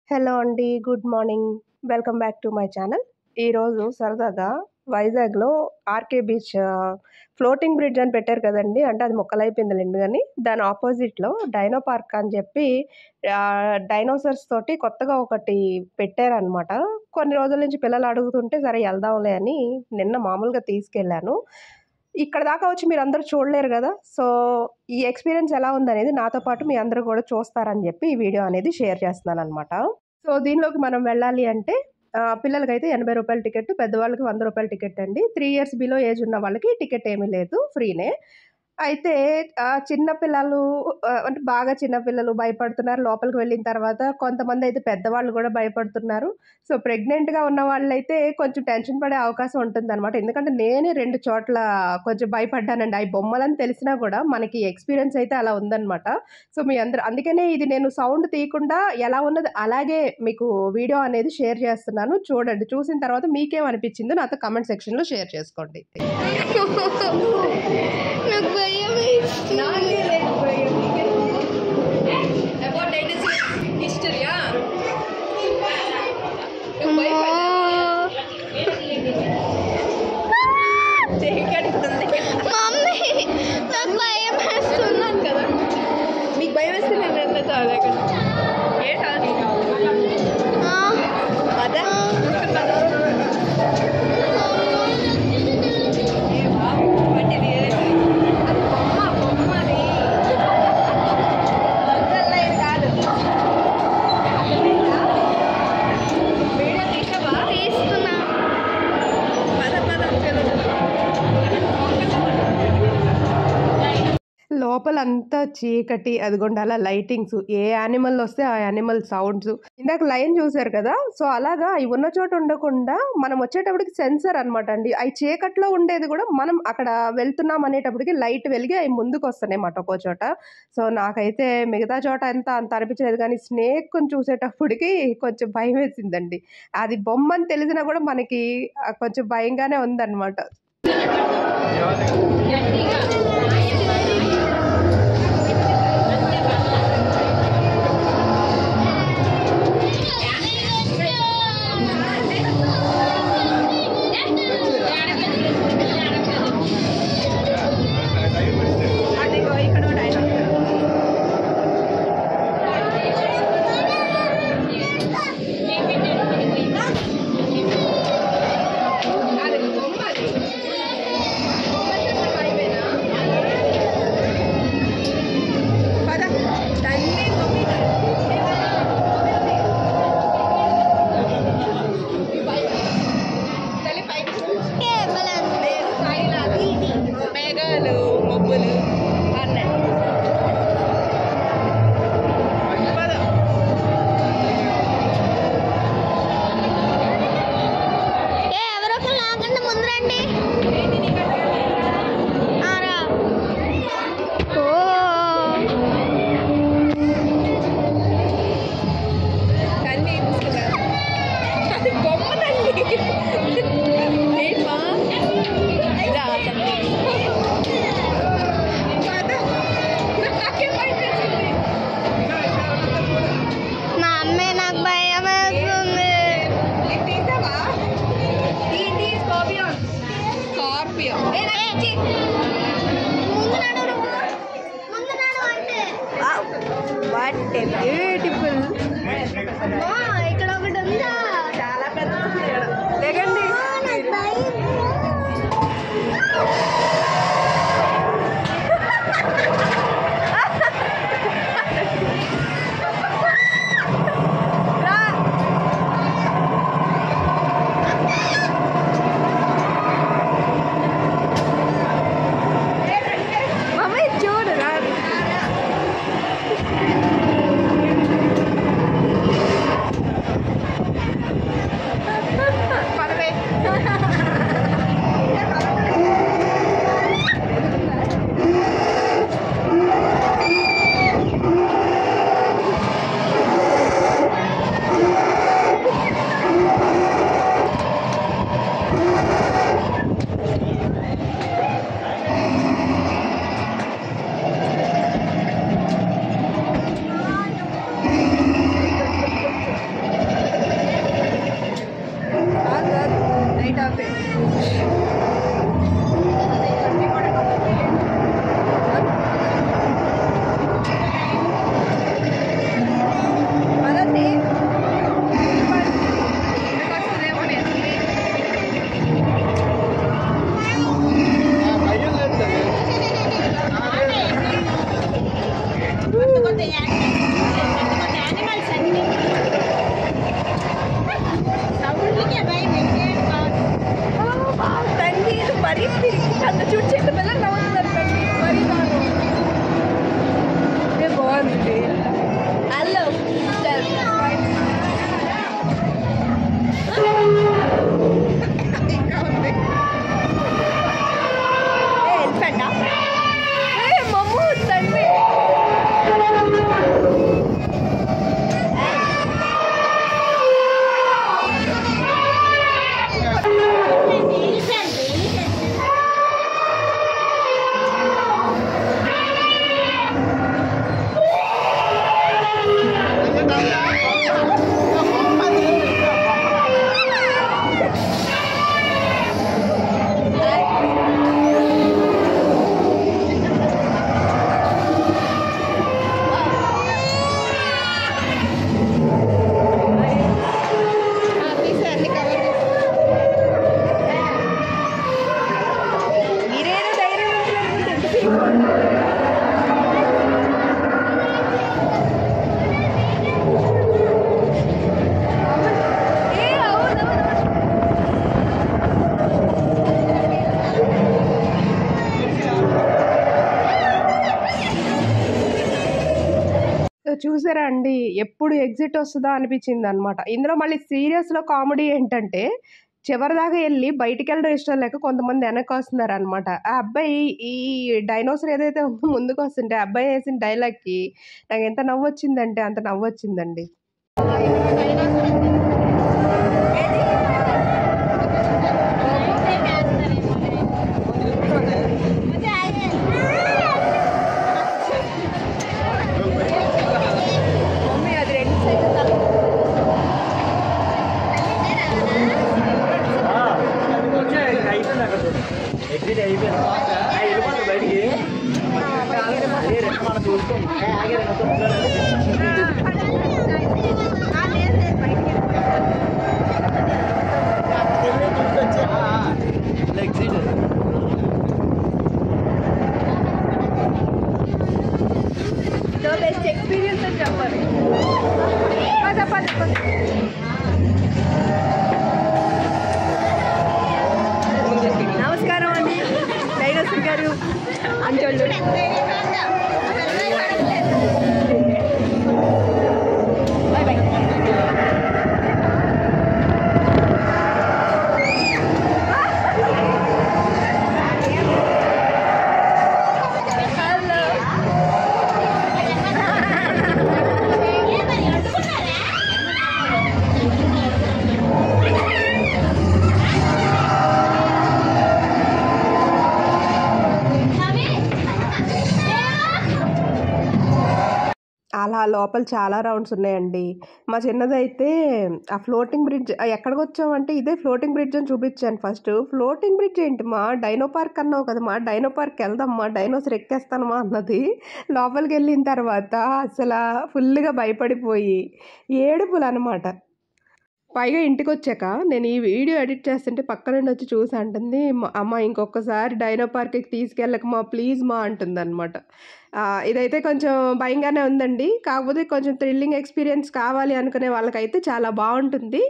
Hello అండి. Good morning. Welcome back to my channel. ఈరోజు సరదాగా వైజాగ్‌లో ఆర్‌కే బీచ్ ఫ్లోటింగ్ బ్రిడ్జ్ అని పెట్టారు కదండీ! అంటే అది ముక్కలైపోయిందిలెండి గానీ, దాని అపోజిట్‌లో డైనో పార్క్ అని చెప్పి డైనోసార్స్ తోటి కొత్తగా ఒకటి పెట్టారనమాట. కొన్ని రోజుల నుంచి పిల్లలు అడుగుతుంటే సరే ఎళ్దాంలే అని నిన్న మామూలుగా తీసుకెళ్ళాను. ఇక్కడ దాకా వచ్చి మీరందరూ చూడలేరు గదా! సో, ఈ ఎక్స్‌పీరియన్స్ ఎలా ఉందనేది నాతో పాటు మీ అందరూ గూడా చూస్తారని జెప్పి ఈ వీడియో అనేది షేర్ చేస్తున్నాననమాట. సో, దీనిలోకి మనం వెళ్ళాలి అంటే పిల్లలకైతే రూ. 80 టికెట్, పెద్దవాళ్ళకి రూ. 100 టికెట్ అండి. 3 ఇయర్స్ బిలో ఏజ్ ఉన్న వాళ్ళకి టికెట్ ఏమీ లేదు. ఫ్రీనే. అయితే చిన్న పిల్లలు అంటే బాగా చిన్న పిల్లలు భయపడుతున్నారు. లోపలికి వెళ్ళిన తర్వాత కొంతమందయితే పెద్దవాళ్ళు గూడా భయపడుతున్నారు. సో, ప్రెగ్నెంట్‌గా ఉన్న వాళ్ళైతే కొంచెం టెన్షన్ పడే అవకాశం ఉంటుందనమాట. ఎందుకంటే నేనే 2 చోట్ల కొంచెం భయపడ్డానండి. అయి బొమ్మలని తెలిసినా గూడా మనకి ఎక్స్‌పీరియన్స్ అయితే అలా ఉందనమాట. సో, మీ అందరూ అందుకనే ఇది నేను సౌండ్ తీయకుండా ఎలా ఉన్నది అలాగే మీకు వీడియో అనేది షేర్ చేస్తున్నాను. చూడండి. చూసిన తర్వాత మీకేమనిపించిందో నాతో కామెంట్ సెక్షన్‌లో షేర్ చేసుకోండి. నాకు భయమేస్తుంది. నాకే లేదు భయం. About dinosaur history, yeah. అమ్మో. మమ్మీ నాకు భయమేస్తుంది కదా మీకు భయం వేస్తే నేను వెళ్తా అక్కడ ఏంటా అదా తీస్తున్నా. లోపలంతా చీకటి, అదిగోండి అలా లైటింగ్స్. ఏ యానిమల్ వస్తే ఆ యానిమల్ సౌండ్స్. ఇందాక లయన్ చూసారు కదా! సో, అలాగా అయి ఉన్న చోట ఉండకుండా మనం వచ్చేటప్పటికి సెన్సార్ అనమాట అండి. అయి చీకట్లో ఉండేది కూడా మనం అక్కడ వెళ్తున్నాం అనేటప్పటికి లైట్ వెలిగి అయి ముందుకొస్తున్నాయన్నమాట ఒక్కో చోట. సో, నాకైతే మిగతా చోట అంత అనిపించలేదు కానీ స్నేక్‌ని చూసేటప్పటికి కొంచెం భయమేసిందండి. అది బొమ్మని తెలిసినా కూడా మనకి కొంచెం భయంగానే ఉందన్నమాట. అదిగో ఇక్కడ డైనోసార్. అది బొమ్మ అది. పద తల్లి మమ్మీ తల్లి పైకి లేదు పైలాది మేఘాలు మబ్బులు అన్నట్టు పద ఎవరో ఒకరు నాకంటే ముందు రండి. రా. ఓ తల్లి తీసుకురా అది బొమ్మ తల్లి ఏంటా రా తల్లి పద నాకే భయం వేసింది మా అమ్మే నాకు భయం వేస్తుంది. ఇది తీసావా ఇది స్కార్పియోన్ స్కార్పియోన్ ముందు నడు నువ్వు. ముందు నడు అంటే వాట్ ఏ బ్యూటిఫుల్. ఇక్కడ ఒకటి ఉందా? చాలా పెద్ద లేకండి. నాకు భయం. మమ్మీ చూడు రా. లైట్ ఆపే అదండి తండ్రి ఇది మరీ అంత చూడు చెట్టు పిల్లలు నవ్వుతున్నారు తండ్రి మరీ బాగుంది హలో ఎలిఫెంటా మమ్ము తండ్రి చూసారా అండి, ఎప్పుడు ఎగ్జిట్ వస్తుందా అనిపించింది అనమాట. ఇందులో మళ్ళీ సీరియస్లో కామెడీ ఏంటంటే చివరిదాకా వెళ్ళి బయటికి వెళ్ళడం ఇష్టం లేక కొంతమంది వెనక్కి వస్తున్నారు అనమాట. ఆ అబ్బాయి ఈ డైనోసర్ ఏదైతే ఉందో ముందుకు వస్తుంటే ఆ అబ్బాయి వేసిన డైలాగ్కి నాకు ఎంత నవ్వు వచ్చిందంటే అంత నవ్వు వచ్చిందండి. బెస్ట్ ఎక్స్పీరియన్స్ అని చెప్పాలి. నమస్కారం అండి డైనోసర్ గారు అంటోళ్ళు. Bye bye. అలా లోపల చాలా రౌండ్స్ ఉన్నాయండి. మా చిన్నదైతే ఆ ఫ్లోటింగ్ బ్రిడ్జ్ ఎక్కడికి వచ్చామంటే ఇదే ఫ్లోటింగ్ బ్రిడ్జ్ అని చూపించాను ఫస్ట్. ఫ్లోటింగ్ బ్రిడ్జ్ ఏంటి మా, డైనో పార్క్ అన్నావు కదమ్మా, డైనో పార్క్ వెళ్దామ్మా, డైనోసర్ ఎక్కేస్తానమ్మా అన్నది. లోపలికి వెళ్ళిన తర్వాత అసలు ఫుల్గా భయపడిపోయి ఏడుపులు అనమాట. పైగా ఇంటికి వచ్చాక నేను ఈ వీడియో ఎడిట్ చేస్తుంటే పక్క నుండి వచ్చి చూసి అంటుంది, అమ్మ ఇంకొకసారి డైనో పార్క్కి తీసుకెళ్ళకమా ప్లీజ్ మా అంటుంది అనమాట. ఇదైతే కొంచెం భయంగానే ఉందండి, కాకపోతే కొంచెం థ్రిల్లింగ్ ఎక్స్పీరియన్స్ కావాలి అనుకునే వాళ్ళకైతే చాలా బాగుంటుంది.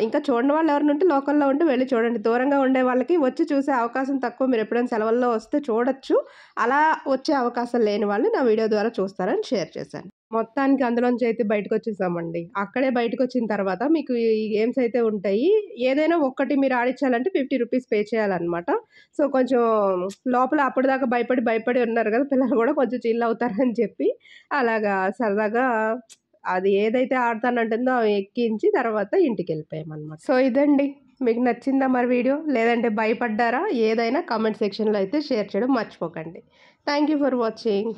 ఇంకా చూడని వాళ్ళు ఎవరైనా ఉంటే లోకల్లో ఉంటే వెళ్ళి చూడండి. దూరంగా ఉండే వాళ్ళకి వచ్చి చూసే అవకాశం తక్కువ, మీరు ఎప్పుడైనా సెలవుల్లో వస్తే చూడొచ్చు. అలా వచ్చే అవకాశం లేని వాళ్ళు నా వీడియో ద్వారా చూస్తారని షేర్ చేశాను. మొత్తానికి అందులోంచి అయితే బయటకు వచ్చేసామండి. అక్కడే బయటకు వచ్చిన తర్వాత మీకు ఈ గేమ్స్ అయితే ఉంటాయి. ఏదైనా ఒక్కటి మీరు ఆడించాలంటే 50 రూపీస్ పే చేయాలన్నమాట. సో కొంచెం లోపల అప్పటిదాకా భయపడి ఉన్నారు కదా పిల్లలు, కూడా కొంచెం చిల్ అవుతారని చెప్పి అలాగా సరదాగా అది ఏదైతే ఆడతానంటుందో అవి ఎక్కించి తర్వాత ఇంటికి వెళ్ళిపోయామన్నమాట. సో ఇదండి, మీకు నచ్చిందా మరి వీడియో, లేదంటే భయపడ్డారా? ఏదైనా కామెంట్ సెక్షన్లో అయితే షేర్ చేయడం మర్చిపోకండి. Thank you for watching.